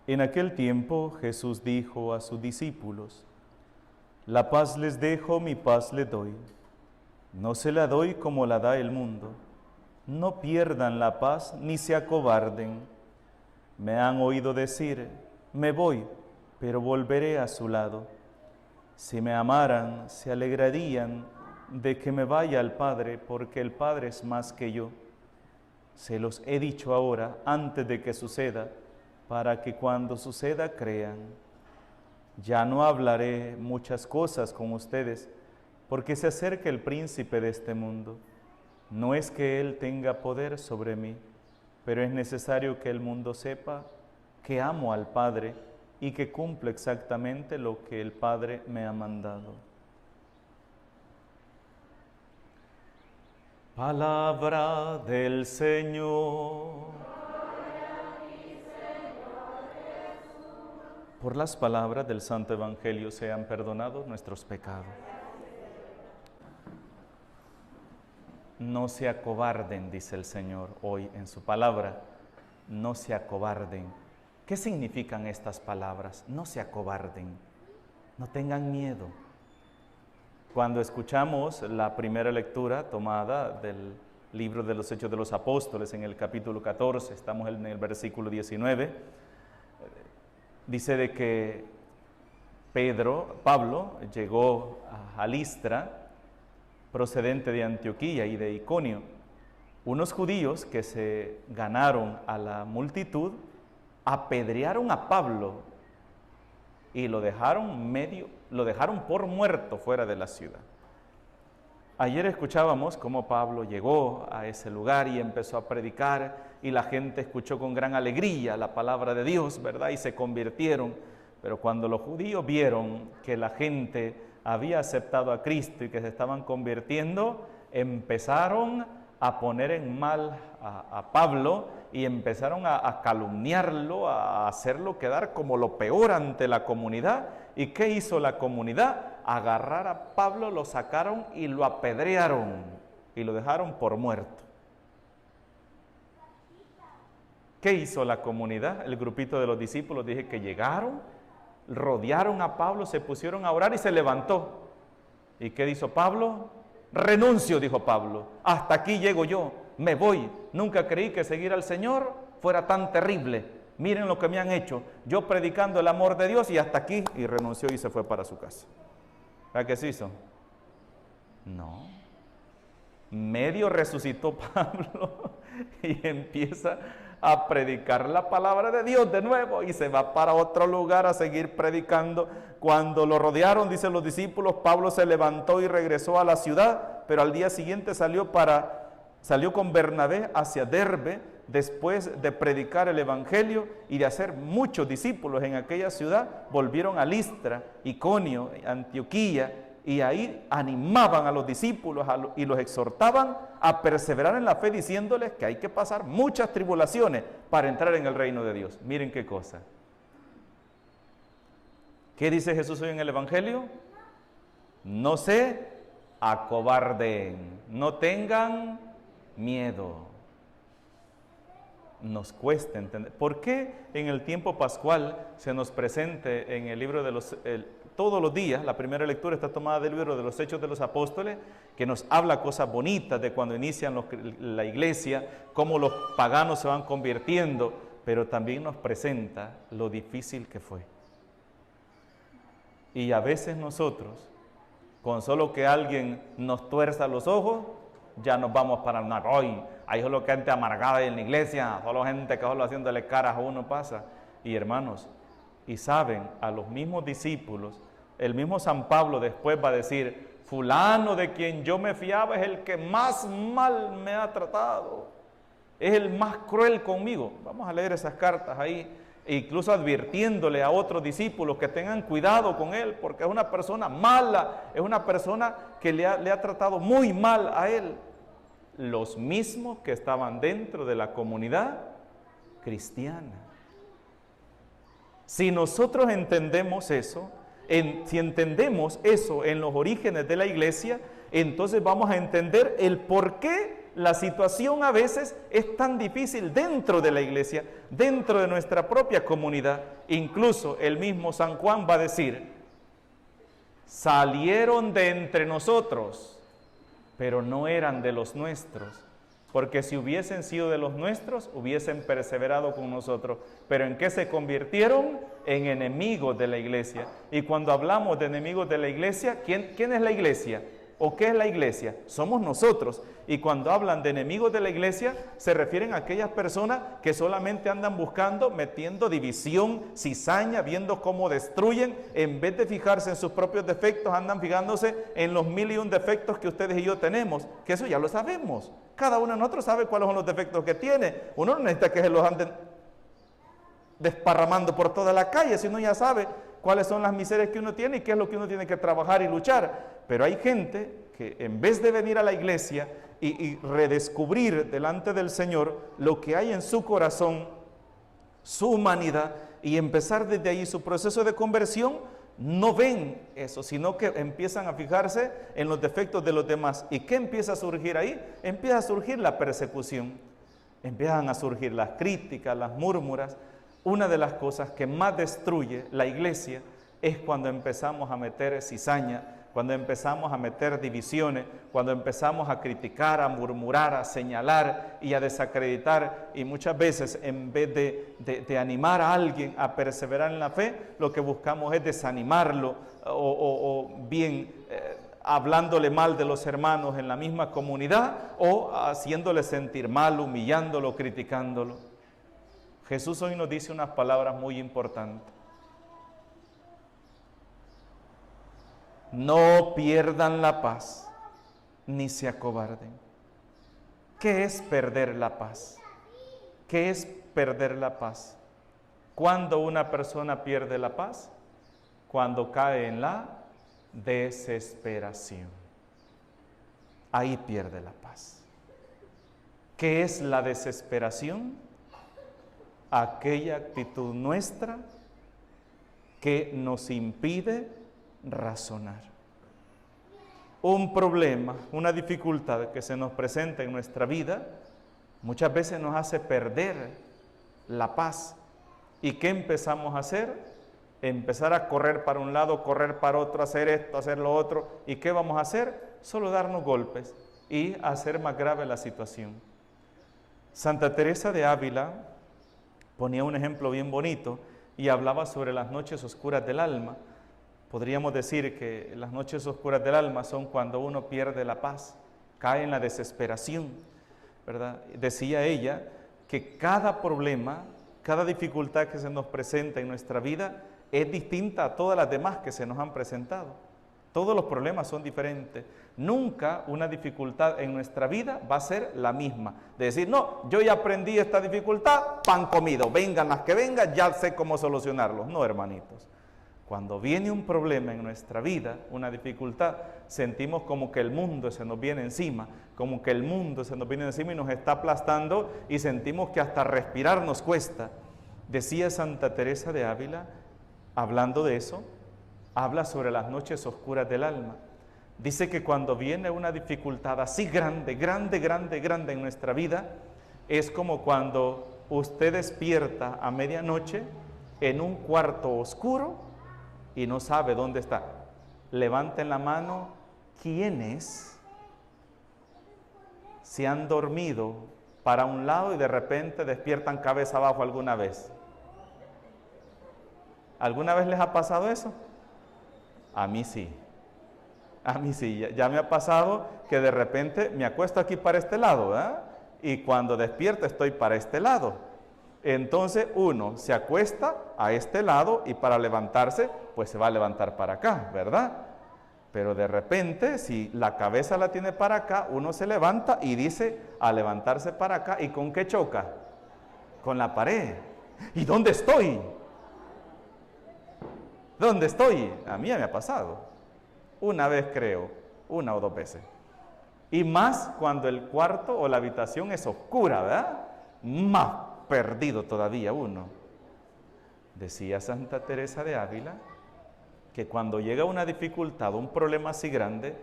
En aquel tiempo Jesús dijo a sus discípulos: La paz les dejo, mi paz les doy. No se la doy como la da el mundo. No pierdan la paz ni se acobarden. Me han oído decir: me voy, pero volveré a su lado. Si me amaran, se alegrarían de que me vaya al Padre, porque el Padre es más que yo. Se los he dicho ahora, antes de que suceda, para que cuando suceda crean. Ya no hablaré muchas cosas con ustedes, porque se acerca el príncipe de este mundo. No es que él tenga poder sobre mí, pero es necesario que el mundo sepa que amo al Padre y que cumplo exactamente lo que el Padre me ha mandado. Palabra del Señor. Por las palabras del Santo Evangelio sean perdonados nuestros pecados. No se acobarden, dice el Señor hoy en su palabra. No se acobarden. ¿Qué significan estas palabras? No se acobarden. No tengan miedo. Cuando escuchamos la primera lectura tomada del libro de los Hechos de los Apóstoles en el capítulo 14, estamos en el versículo 19, dice de que Pablo llegó a Listra, procedente de Antioquía y de Iconio. Unos judíos que se ganaron a la multitud apedrearon a Pablo y lo dejaron por muerto fuera de la ciudad. Ayer escuchábamos cómo Pablo llegó a ese lugar y empezó a predicar, y la gente escuchó con gran alegría la palabra de Dios, ¿verdad? Y se convirtieron. Pero cuando los judíos vieron que la gente había aceptado a Cristo y que se estaban convirtiendo, empezaron a poner en mal a Pablo y empezaron a calumniarlo, a hacerlo quedar como lo peor ante la comunidad. ¿Y qué hizo la comunidad? Agarrar a Pablo, lo sacaron y lo apedrearon y lo dejaron por muerto. ¿Qué hizo la comunidad? El grupito de los discípulos, dije que llegaron, rodearon a Pablo, se pusieron a orar y se levantó. ¿Y qué hizo Pablo? Renuncio, dijo Pablo, hasta aquí llego yo, me voy. Nunca creí que seguir al Señor fuera tan terrible. Miren lo que me han hecho, yo predicando el amor de Dios y hasta aquí, y renunció y se fue para su casa. ¿Verdad que se hizo? No. Medio resucitó Pablo y empieza a predicar la palabra de Dios de nuevo y se va para otro lugar a seguir predicando. Cuando lo rodearon, dicen los discípulos, Pablo se levantó y regresó a la ciudad, pero al día siguiente salió con Bernabé hacia Derbe, después de predicar el evangelio y de hacer muchos discípulos en aquella ciudad. Volvieron a Listra, Iconio, Antioquía, y ahí animaban a los discípulos y los exhortaban a perseverar en la fe, diciéndoles que hay que pasar muchas tribulaciones para entrar en el reino de Dios. Miren qué cosa. ¿Qué dice Jesús hoy en el Evangelio? No se acobarden, no tengan miedo. Nos cuesta entender. ¿Por qué en el tiempo pascual se nos presente en el libro de todos los días, la primera lectura está tomada del libro de los Hechos de los Apóstoles, que nos habla cosas bonitas de cuando inician la iglesia, cómo los paganos se van convirtiendo, pero también nos presenta lo difícil que fue? Y a veces nosotros, con solo que alguien nos tuerza los ojos, ya nos vamos para una hoy. Hay solo gente amargada en la iglesia, solo gente que solo haciéndole caras a uno pasa. Y hermanos, y saben, a los mismos discípulos, el mismo San Pablo después va a decir, fulano de quien yo me fiaba es el que más mal me ha tratado, es el más cruel conmigo. Vamos a leer esas cartas ahí, e incluso advirtiéndole a otros discípulos que tengan cuidado con él, porque es una persona mala, es una persona que le ha tratado muy mal a él. Los mismos que estaban dentro de la comunidad cristiana. Si nosotros entendemos eso, si entendemos eso en los orígenes de la iglesia, entonces vamos a entender el por qué la situación a veces es tan difícil dentro de la iglesia, dentro de nuestra propia comunidad. Incluso el mismo San Juan va a decir, salieron de entre nosotros, pero no eran de los nuestros. Porque si hubiesen sido de los nuestros, hubiesen perseverado con nosotros. Pero ¿en qué se convirtieron? En enemigos de la iglesia. Y cuando hablamos de enemigos de la iglesia, ¿quién es la iglesia? ¿O qué es la iglesia? Somos nosotros. Y cuando hablan de enemigos de la iglesia, se refieren a aquellas personas que solamente andan buscando, metiendo división, cizaña, viendo cómo destruyen. En vez de fijarse en sus propios defectos, andan fijándose en los 1001 defectos que ustedes y yo tenemos. Que eso ya lo sabemos. Cada uno de nosotros sabe cuáles son los defectos que tiene. Uno no necesita que se los anden desparramando por toda la calle, sino ya sabe cuáles son las miserias que uno tiene y qué es lo que uno tiene que trabajar y luchar. Pero hay gente que en vez de venir a la iglesia y redescubrir delante del Señor lo que hay en su corazón, su humanidad, y empezar desde ahí su proceso de conversión, no ven eso, sino que empiezan a fijarse en los defectos de los demás. ¿Y qué empieza a surgir ahí? Empieza a surgir la persecución, empiezan a surgir las críticas, las murmuras. Una de las cosas que más destruye la iglesia es cuando empezamos a meter cizaña, cuando empezamos a meter divisiones, cuando empezamos a criticar, a murmurar, a señalar y a desacreditar. Y muchas veces, en vez de animar a alguien a perseverar en la fe, lo que buscamos es desanimarlo o bien hablándole mal de los hermanos en la misma comunidad o haciéndole sentir mal, humillándolo, criticándolo. Jesús hoy nos dice unas palabras muy importantes. No pierdan la paz, ni se acobarden. ¿Qué es perder la paz? ¿Qué es perder la paz? ¿Cuándo una persona pierde la paz? Cuando cae en la desesperación. Ahí pierde la paz. ¿Qué es la desesperación? Aquella actitud nuestra que nos impide razonar. Un problema, una dificultad que se nos presenta en nuestra vida, muchas veces nos hace perder la paz. ¿Y qué empezamos a hacer? Empezar a correr para un lado, correr para otro, hacer esto, hacer lo otro. ¿Y qué vamos a hacer? Solo darnos golpes y hacer más grave la situación. Santa Teresa de Ávila ponía un ejemplo bien bonito y hablaba sobre las noches oscuras del alma. Podríamos decir que las noches oscuras del alma son cuando uno pierde la paz, cae en la desesperación, ¿verdad? Decía ella que cada problema, cada dificultad que se nos presenta en nuestra vida es distinta a todas las demás que se nos han presentado. Todos los problemas son diferentes. Nunca una dificultad en nuestra vida va a ser la misma. De decir, no, yo ya aprendí esta dificultad, pan comido, vengan las que vengan, ya sé cómo solucionarlos. No, hermanitos. Cuando viene un problema en nuestra vida, una dificultad, sentimos como que el mundo se nos viene encima, como que el mundo se nos viene encima y nos está aplastando y sentimos que hasta respirar nos cuesta. Decía Santa Teresa de Ávila, hablando de eso, habla sobre las noches oscuras del alma. Dice que cuando viene una dificultad así grande, grande, grande, grande en nuestra vida, es como cuando usted despierta a medianoche en un cuarto oscuro y no sabe dónde está. Levanten la mano, ¿quiénes se han dormido para un lado y de repente despiertan cabeza abajo alguna vez? ¿Alguna vez les ha pasado eso? A mí sí. A mí sí, ya me ha pasado que de repente me acuesto aquí para este lado, ¿verdad? Y cuando despierto estoy para este lado. Entonces uno se acuesta a este lado y para levantarse, pues se va a levantar para acá, ¿verdad? Pero de repente, si la cabeza la tiene para acá, uno se levanta y dice a levantarse para acá. ¿Y con qué choca? Con la pared. ¿Y dónde estoy? ¿Dónde estoy? A mí ya me ha pasado. Una vez creo, una o dos veces. Y más cuando el cuarto o la habitación es oscura, ¿verdad? Más perdido todavía uno. Decía Santa Teresa de Ávila que cuando llega una dificultad, un problema así grande,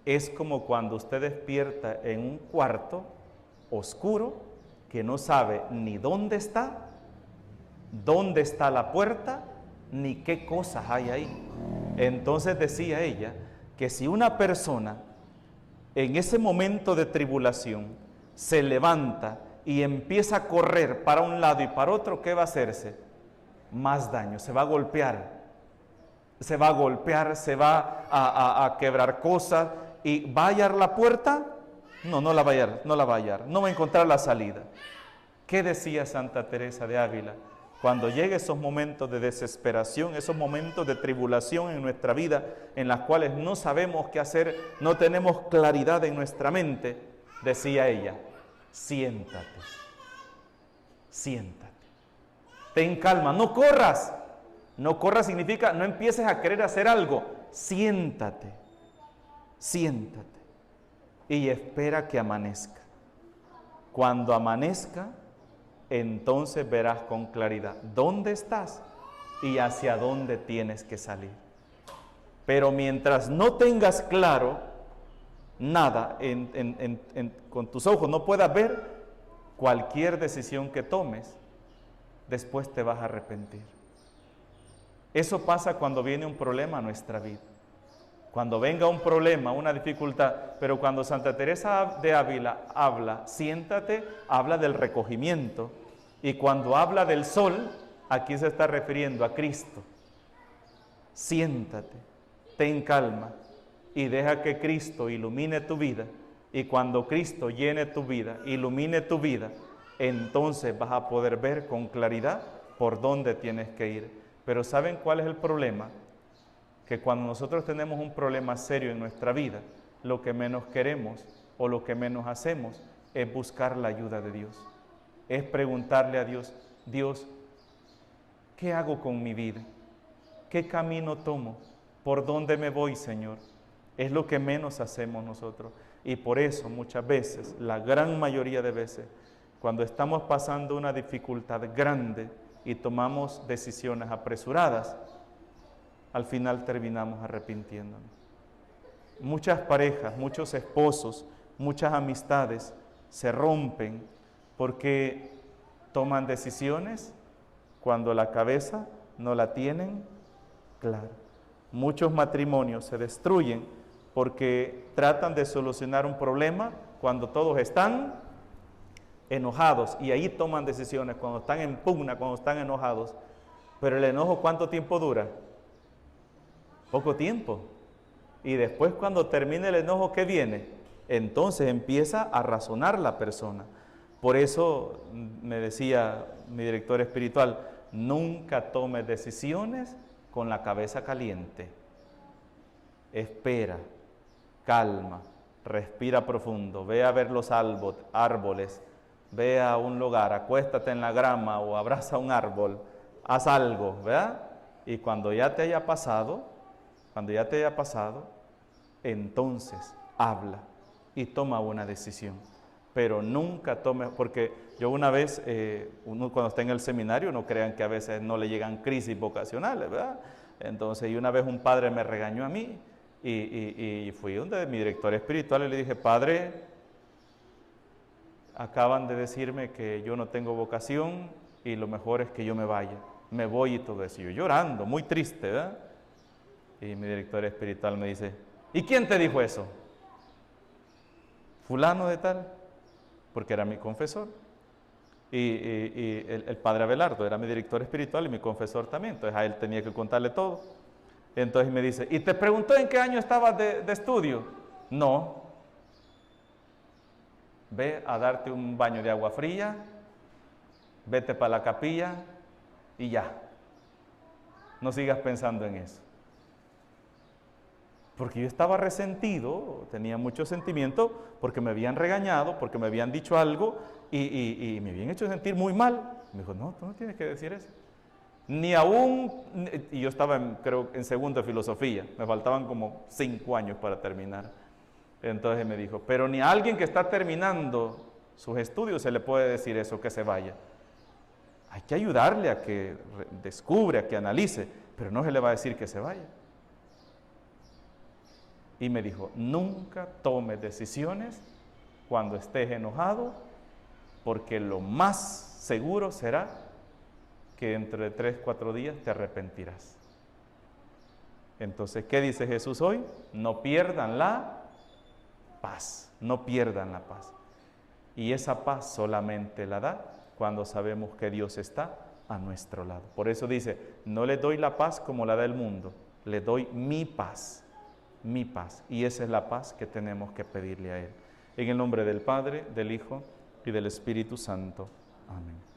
es como cuando usted despierta en un cuarto oscuro, que no sabe ni dónde está la puerta, ni qué cosas hay ahí. Entonces decía ella que si una persona en ese momento de tribulación se levanta y empieza a correr para un lado y para otro, ¿qué va a hacerse? Más daño, se va a golpear, se va a quebrar cosas y va a hallar la puerta. No la va a hallar, no va a encontrar la salida. ¿Qué decía Santa Teresa de Ávila? Cuando lleguen esos momentos de desesperación, esos momentos de tribulación en nuestra vida, en las cuales no sabemos qué hacer, no tenemos claridad en nuestra mente, decía ella, siéntate, ten calma, no corras. No corras significa no empieces a querer hacer algo, siéntate y espera que amanezca. Cuando amanezca, entonces verás con claridad dónde estás y hacia dónde tienes que salir. Pero mientras no tengas claro nada, con tus ojos no puedas ver, cualquier decisión que tomes, después te vas a arrepentir. Eso pasa cuando viene un problema a nuestra vida. Cuando venga un problema, una dificultad, pero cuando Santa Teresa de Ávila habla, siéntate, habla del recogimiento. Y cuando habla del sol, aquí se está refiriendo a Cristo. Siéntate, ten calma y deja que Cristo ilumine tu vida. Y cuando Cristo llene tu vida, ilumine tu vida, entonces vas a poder ver con claridad por dónde tienes que ir. Pero ¿saben cuál es el problema? Que cuando nosotros tenemos un problema serio en nuestra vida, lo que menos queremos o lo que menos hacemos es buscar la ayuda de Dios. Es preguntarle a Dios, Dios, ¿qué hago con mi vida? ¿Qué camino tomo? ¿Por dónde me voy, Señor? Es lo que menos hacemos nosotros. Y por eso muchas veces, la gran mayoría de veces, cuando estamos pasando una dificultad grande y tomamos decisiones apresuradas, al final terminamos arrepintiéndonos. Muchas parejas, muchos esposos, muchas amistades se rompen porque toman decisiones cuando la cabeza no la tienen clara. Muchos matrimonios se destruyen porque tratan de solucionar un problema cuando todos están enojados, y ahí toman decisiones cuando están en pugna, cuando están enojados. Pero el enojo, ¿cuánto tiempo dura? Poco tiempo. Y después, cuando termine el enojo, ¿qué viene? Entonces empieza a razonar la persona. Por eso me decía mi director espiritual, nunca tome decisiones con la cabeza caliente. Espera, calma, respira profundo, ve a ver los árboles, ve a un lugar, acuéstate en la grama o abraza un árbol, haz algo, ¿verdad? Y cuando ya te haya pasado, entonces habla y toma una decisión. Pero nunca tome, porque yo una vez, uno cuando está en el seminario, no crean que a veces no le llegan crisis vocacionales, ¿verdad? Entonces, y una vez un padre me regañó a mí y fui donde mi director espiritual y le dije, padre, acaban de decirme que yo no tengo vocación y lo mejor es que yo me vaya, me voy y todo eso. Yo llorando, muy triste, ¿verdad? Y mi director espiritual me dice, ¿y quién te dijo eso? Fulano de tal, porque era mi confesor. Y el padre Abelardo era mi director espiritual y mi confesor también, entonces a él tenía que contarle todo. Entonces me dice, ¿y te preguntó en qué año estabas de estudio? No. Ve a darte un baño de agua fría, vete para la capilla y ya. No sigas pensando en eso. Porque yo estaba resentido, tenía mucho sentimiento, porque me habían regañado, porque me habían dicho algo y me habían hecho sentir muy mal. Me dijo, no, tú no tienes que decir eso. Ni aún, y yo estaba creo en segundo de filosofía, me faltaban como 5 años para terminar. Entonces me dijo, pero ni a alguien que está terminando sus estudios se le puede decir eso, que se vaya. Hay que ayudarle a que descubra, a que analice, pero no se le va a decir que se vaya. Y me dijo, nunca tomes decisiones cuando estés enojado porque lo más seguro será que dentro de 3, 4 días te arrepentirás. Entonces, ¿qué dice Jesús hoy? No pierdan la paz, no pierdan la paz. Y esa paz solamente la da cuando sabemos que Dios está a nuestro lado. Por eso dice, no le doy la paz como la da el mundo, le doy mi paz, mi paz. Y esa es la paz que tenemos que pedirle a Él. En el nombre del Padre, del Hijo y del Espíritu Santo. Amén.